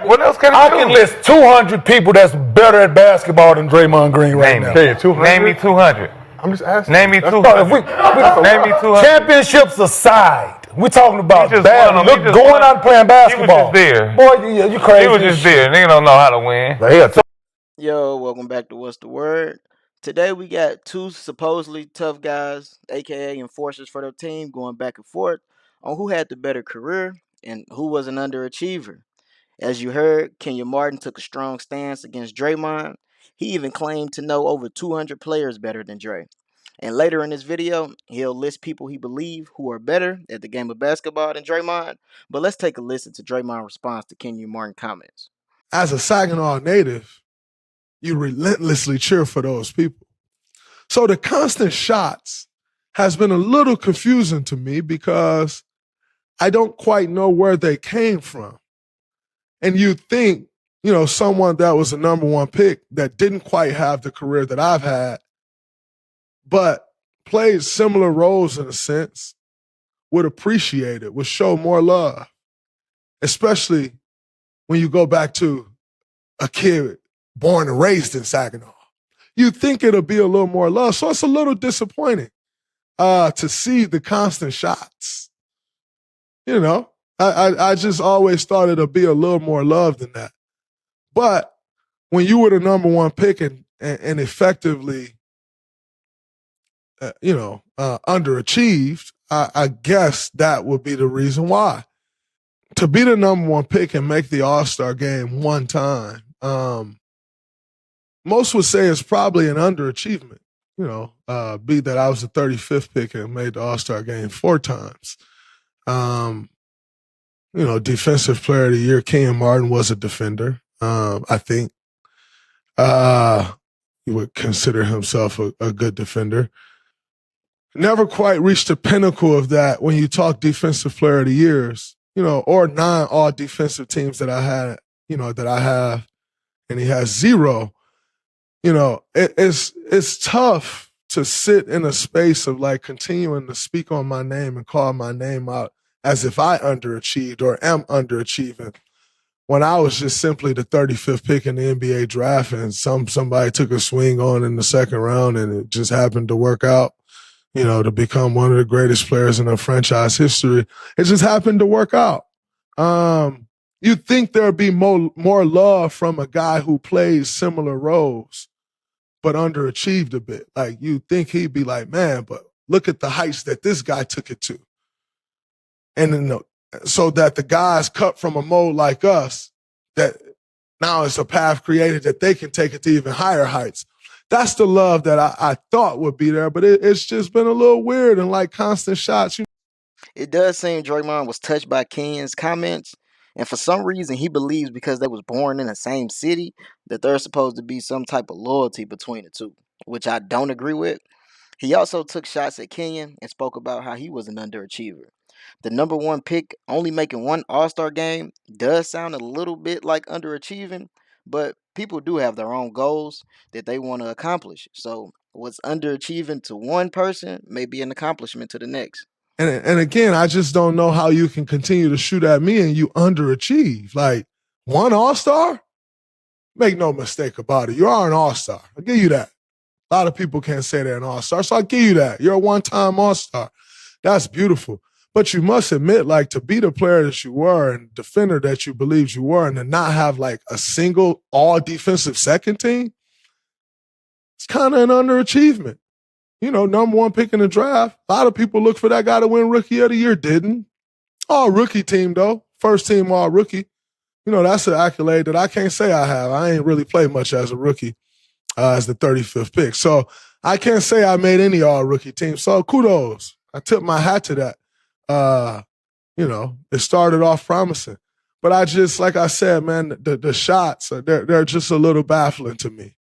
What else can I can list 200 people that's better at basketball than Draymond Green right now. Name me 200. I'm just asking. Name me 200. Name me 200. Championships aside, we're talking about going out and playing basketball. He was just there. Boy, you crazy. He was just there. Nigga don't know how to win. Yo, welcome back to What's the Word? Today we got two supposedly tough guys, aka enforcers for their team, going back and forth on who had the better career and who was an underachiever. As you heard, Kenyon Martin took a strong stance against Draymond. He even claimed to know over 200 players better than Dre. And later in this video, he'll list people he believes who are better at the game of basketball than Draymond. But let's take a listen to Draymond's response to Kenyon Martin comments. As a Saginaw native, you relentlessly cheer for those people. So the constant shots has been a little confusing to me because I don't quite know where they came from. And you think, someone that was a number one pick that didn't quite have the career that I've had, but played similar roles in a sense, would appreciate it, would show more love, especially when you go back to a kid born and raised in Saginaw. You think it'll be a little more love. So it's a little disappointing to see the constant shots. I just always thought it'll be a little more love than that. But when you were the number one pick and effectively, underachieved, I guess that would be the reason why. To be the number one pick and make the All-Star game one time, most would say it's probably an underachievement. Be that I was the 35th pick and made the All-Star game 4 times. Defensive player of the year, Kenyon Martin was a defender. I think he would consider himself a good defender. Never quite reached the pinnacle of that when you talk defensive player of the years, or 9 all defensive teams that I had, that I have, and he has 0. It's tough to sit in a space of like continuing to speak on my name and call my name out as if I underachieved or am underachieving when I was just simply the 35th pick in the NBA draft and somebody took a swing on in the second round and it just happened to work out, to become one of the greatest players in the franchise history. It just happened to work out. You'd think there'd be more love from a guy who plays similar roles but underachieved a bit. Like, you'd think he'd be like, man, but look at the heights that this guy took it to. And then, so that the guys cut from a mold like us, that now it's a path created that they can take it to even higher heights. That's the love that I thought would be there, but it's just been a little weird and like constant shots. It does seem Draymond was touched by Kenyon's comments, and for some reason he believes because they was born in the same city that there's supposed to be some type of loyalty between the two, which I don't agree with. He also took shots at Kenyon and spoke about how he was an underachiever. The number one pick only making one All-Star game does sound a little bit like underachieving, but people do have their own goals that they want to accomplish. So what's underachieving to one person may be an accomplishment to the next. And again, I just don't know how you can continue to shoot at me and you underachieve. Like, one All-Star? Make no mistake about it. You are an All-Star. I'll give you that. A lot of people can't say they're an All-Star, so I'll give you that. You're a one-time All-Star. That's beautiful. But you must admit, like, to be the player that you were and defender that you believed you were and to not have, like, a single all-defensive second team, it's kind of an underachievement. Number one pick in the draft. A lot of people look for that guy to win Rookie of the Year. Didn't. All rookie team, though. First team all rookie. That's an accolade that I can't say I have. I ain't really played much as a rookie as the 35th pick. So I can't say I made any all rookie team. So kudos. I tip my hat to that. It started off promising. But I just, like I said, man, the shots, they're just a little baffling to me.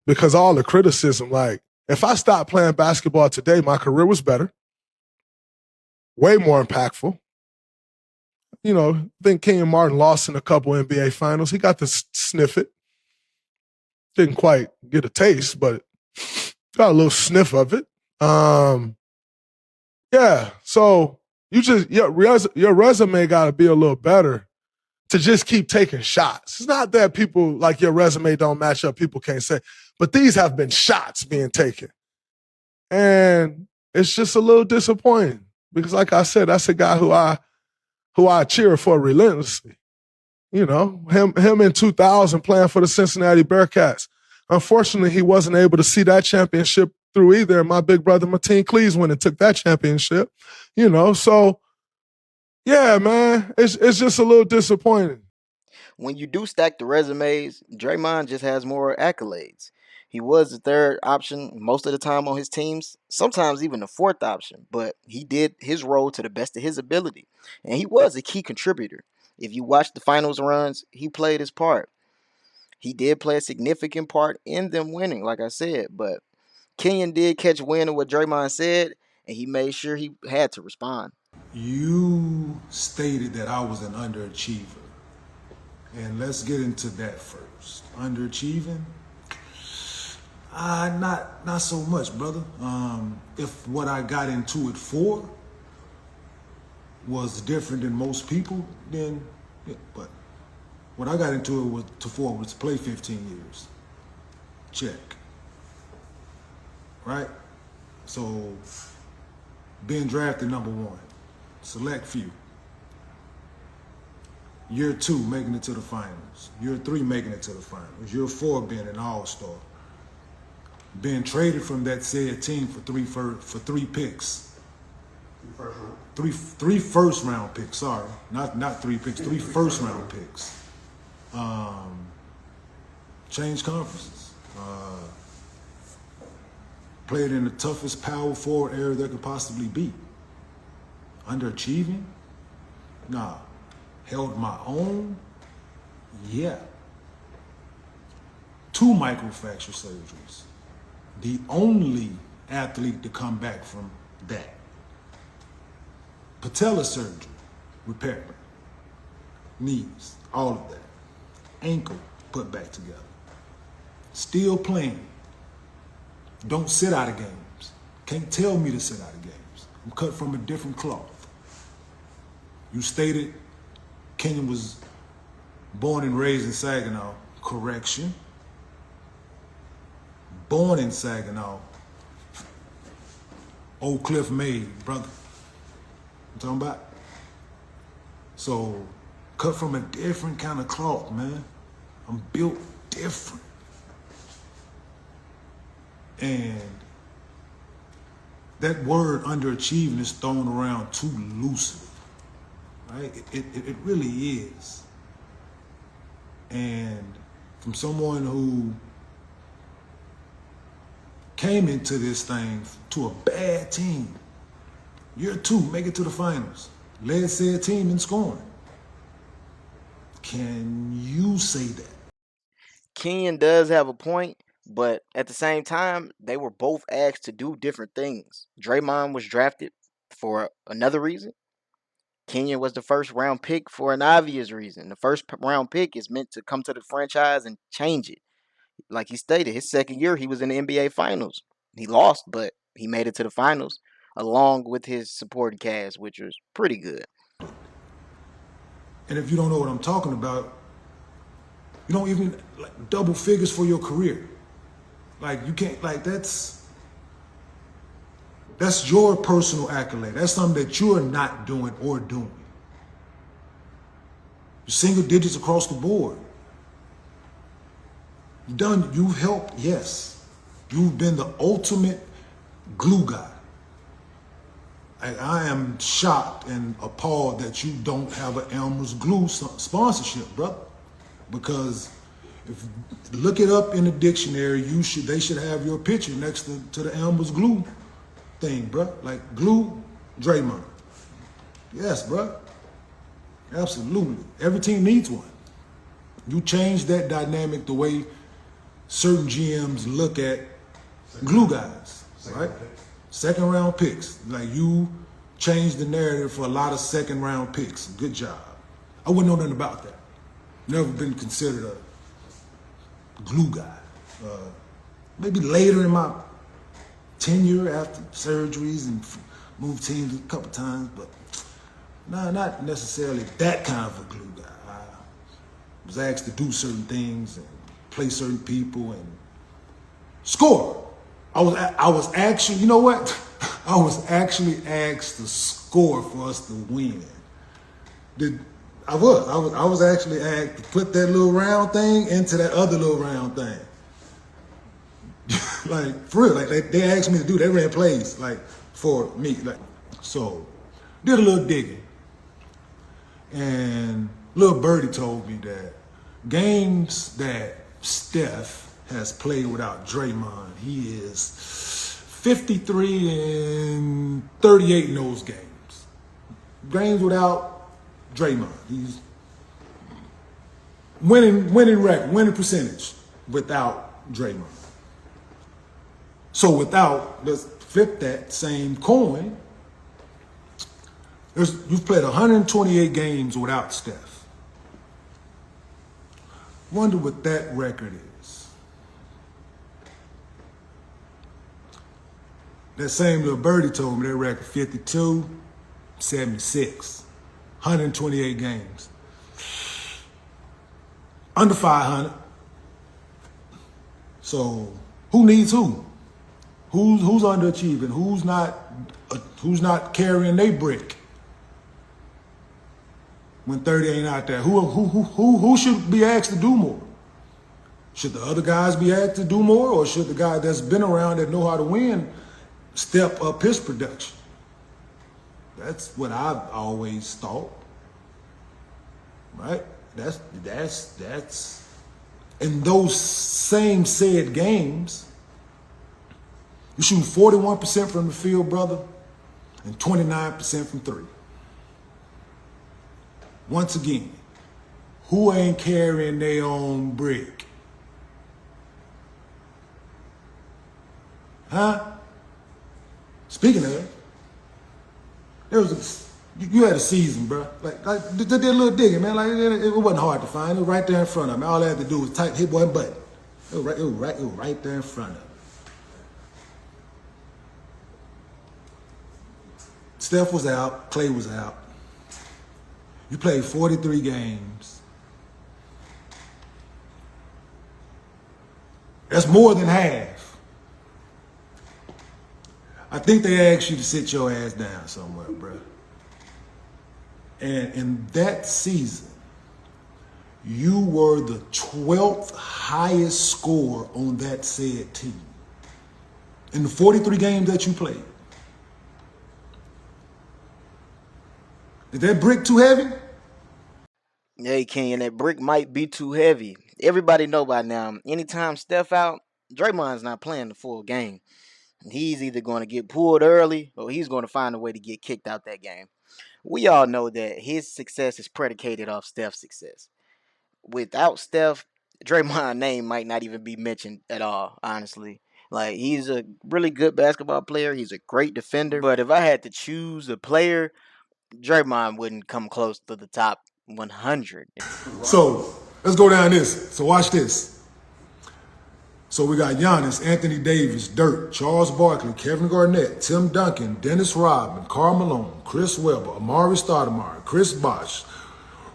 Because all the criticism, like, if I stopped playing basketball today, my career was better, way more impactful. I think Kenyon Martin lost in a couple NBA finals. He got to sniff it. Didn't quite get a taste, but got a little sniff of it. So your resume got to be a little better to just keep taking shots. It's not that people, like your resume don't match up, people can't say, but these have been shots being taken. And it's just a little disappointing because, like I said, that's a guy who I cheer for relentlessly. You know, him in 2000 playing for the Cincinnati Bearcats. Unfortunately, he wasn't able to see that championship through either. And my big brother, Martin Cleese, went and took that championship. You know, so, yeah, man, it's just a little disappointing. When you do stack the resumes, Draymond just has more accolades. He was the third option most of the time on his teams, sometimes even the fourth option, but he did his role to the best of his ability. And he was a key contributor. If you watch the finals runs, he played his part. He did play a significant part in them winning, like I said, but Kenyon did catch wind of what Draymond said, and he made sure he had to respond. You stated that I was an underachiever. And let's get into that first. Underachieving? Not so much, brother. If what I got into it for was different than most people, then yeah, but what I got into it was to play 15 years. Check. Right? So being drafted #1, select few. Year 2, making it to the finals. Year 3, making it to the finals. Year 4, being an all-star. Being traded from that said team for three picks. Three first round picks, sorry. Not 3 picks, 3 first round picks. Changed conferences. Played in the toughest power forward area there could possibly be. Underachieving? Nah. Held my own? Yeah. 2 microfracture surgeries. The only athlete to come back from that. Patella surgery, repair. Knees, all of that. Ankle put back together. Still playing. Don't sit out of games. Can't tell me to sit out of games. I'm cut from a different cloth. You stated Kenyon was born and raised in Saginaw. Correction. Born in Saginaw. Oak Cliff made, brother. I'm talking about? So, cut from a different kind of cloth, man. I'm built different. And that word underachieving is thrown around too loosely. Right? It really is. And from someone who came into this thing to a bad team, year 2, make it to the finals, led said team in scoring. Can you say that? Kenyon does have a point, but at the same time, they were both asked to do different things. Draymond was drafted for another reason. Kenyon was the first round pick for an obvious reason. The first round pick is meant to come to the franchise and change it. Like he stated, his second year, he was in the NBA Finals. He lost, but he made it to the finals along with his supporting cast, which was pretty good. And if you don't know what I'm talking about, you don't even double figures for your career. Like you can't, like that's your personal accolade. That's something that you're not doing or doing. Single digits across the board. You've helped, yes. You've been the ultimate glue guy. I am shocked and appalled that you don't have an Elmer's Glue sponsorship, brother. Because if look it up in the dictionary, they should have your picture next to the Elmer's Glue thing, bro. Like glue, Draymond. Yes, bro. Absolutely. Every team needs one. You change that dynamic the way certain GMs look at glue guys, right? Second round picks. Like you changed the narrative for a lot of second round picks. Good job. I wouldn't know nothing about that. Never been considered a glue guy. Maybe later in my tenure after surgeries and moved teams a couple times, but no, not necessarily that kind of a glue guy. was asked to do certain things and play certain people and score. I was actually, you know what? I was actually asked to score for us to win. I was actually asked to put that little round thing into that other little round thing. Like, for real, like they asked me to do, they ran plays, like, for me. Like, so, did a little digging. And little birdie told me that games that Steph has played without Draymond, he is 53 and 38 in those games. Games without Draymond, he's winning record, winning percentage without Draymond. So let's flip that same coin. You've played 128 games without Steph. Wonder what that record is. That same little birdie told me that record 52, 76, 128 games. Under 500. So who needs who? Who's underachieving? Who's not carrying their brick when 30 ain't out there? Who should be asked to do more? Should the other guys be asked to do more, or should the guy that's been around that know how to win step up his production? That's what I've always thought. Right? That's in those same said games. You shoot 41% from the field, brother, and 29% from three. Once again, who ain't carrying their own brick? Huh? Speaking of, you had a season, bro. Like did a little digging, man. Like it wasn't hard to find. It was right there in front of me. All I had to do was hit one button. It was right there in front of me. Steph was out, Clay was out. You played 43 games. That's more than half. I think they asked you to sit your ass down somewhere, bro. And in that season, you were the 12th highest scorer on that said team. In the 43 games that you played. Is that brick too heavy? Hey, Kenyon, that brick might be too heavy. Everybody know by now, anytime Steph out, Draymond's not playing the full game. He's either going to get pulled early or he's going to find a way to get kicked out that game. We all know that his success is predicated off Steph's success. Without Steph, Draymond's name might not even be mentioned at all, honestly. Like, he's a really good basketball player. He's a great defender. But if I had to choose a player, Draymond wouldn't come close to the top 100. So let's go down this. So watch this. So we got Giannis, Anthony Davis, Dirk, Charles Barkley, Kevin Garnett, Tim Duncan, Dennis Rodman, Karl Malone, Chris Webber, Amari Stoudemire, Chris Bosh,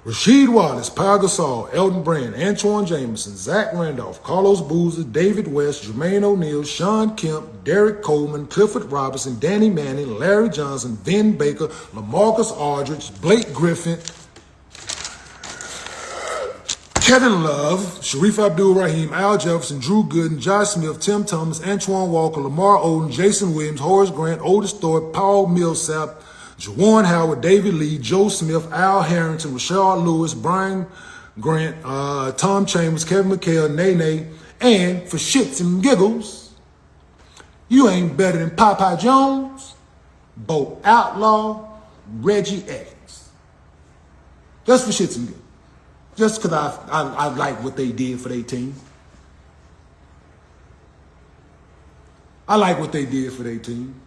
Rasheed Wallace, Pau Gasol, Elton Brand, Antoine Jameson, Zach Randolph, Carlos Boozer, David West, Jermaine O'Neal, Sean Kemp, Derek Coleman, Clifford Robinson, Danny Manning, Larry Johnson, Vin Baker, LaMarcus Aldridge, Blake Griffin, Kevin Love, Sharif Abdul-Rahim, Al Jefferson, Drew Gooden, Josh Smith, Tim Thomas, Antoine Walker, Lamar Odom, Jason Williams, Horace Grant, Otis Thorpe, Paul Millsap, Juwan Howard, David Lee, Joe Smith, Al Harrington, Rashard Lewis, Brian Grant, Tom Chambers, Kevin McHale, Nene, and for shits and giggles, you ain't better than Popeye Jones, Bo Outlaw, Reggie Evans. Just for shits and giggles. Just because I like what they did for their team. I like what they did for their team.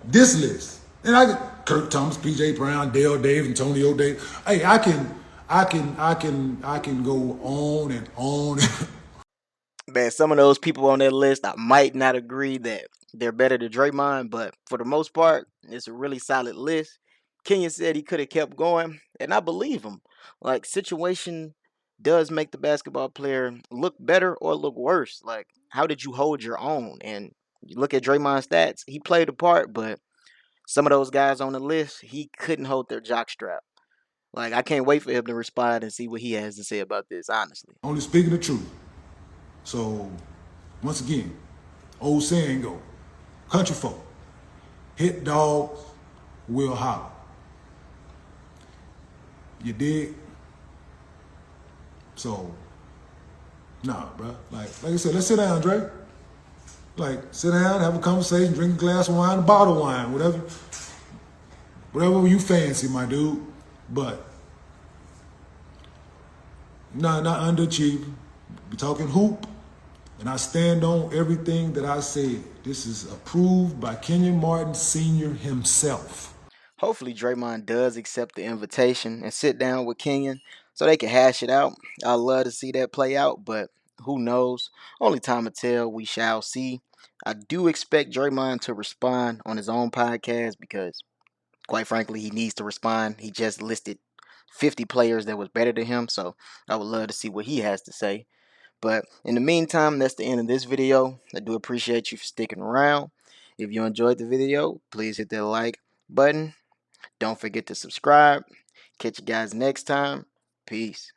This list, and I got Kirk Thomas, P.J. Brown, Dale Davis, Antonio Davis. Hey, I can go on and on. Man, some of those people on that list, I might not agree that they're better than Draymond, but for the most part, it's a really solid list. Kenyon said he could have kept going, and I believe him. Like, situation does make the basketball player look better or look worse. Like, how did you hold your own? And you look at Draymond's stats, he played a part, but some of those guys on the list, he couldn't hold their jock strap. Like, I can't wait for him to respond and see what he has to say about this, honestly. Only speaking the truth. So, once again, old saying go, country folk, hit dogs will holler. You dig? So, nah, bro. Like I said, let's sit down, Dre. Like, sit down, have a conversation, drink a glass of wine, a bottle of wine, whatever you fancy, my dude. But, nah, not underachieving. We talking hoop, and I stand on everything that I said. This is approved by Kenyon Martin Sr. himself. Hopefully, Draymond does accept the invitation and sit down with Kenyon so they can hash it out. I'd love to see that play out, but who knows? Only time will tell. We shall see. I do expect Draymond to respond on his own podcast because, quite frankly, he needs to respond. He just listed 50 players that was better than him, so I would love to see what he has to say. But in the meantime, that's the end of this video. I do appreciate you for sticking around. If you enjoyed the video, please hit that like button. Don't forget to subscribe. Catch you guys next time. Peace.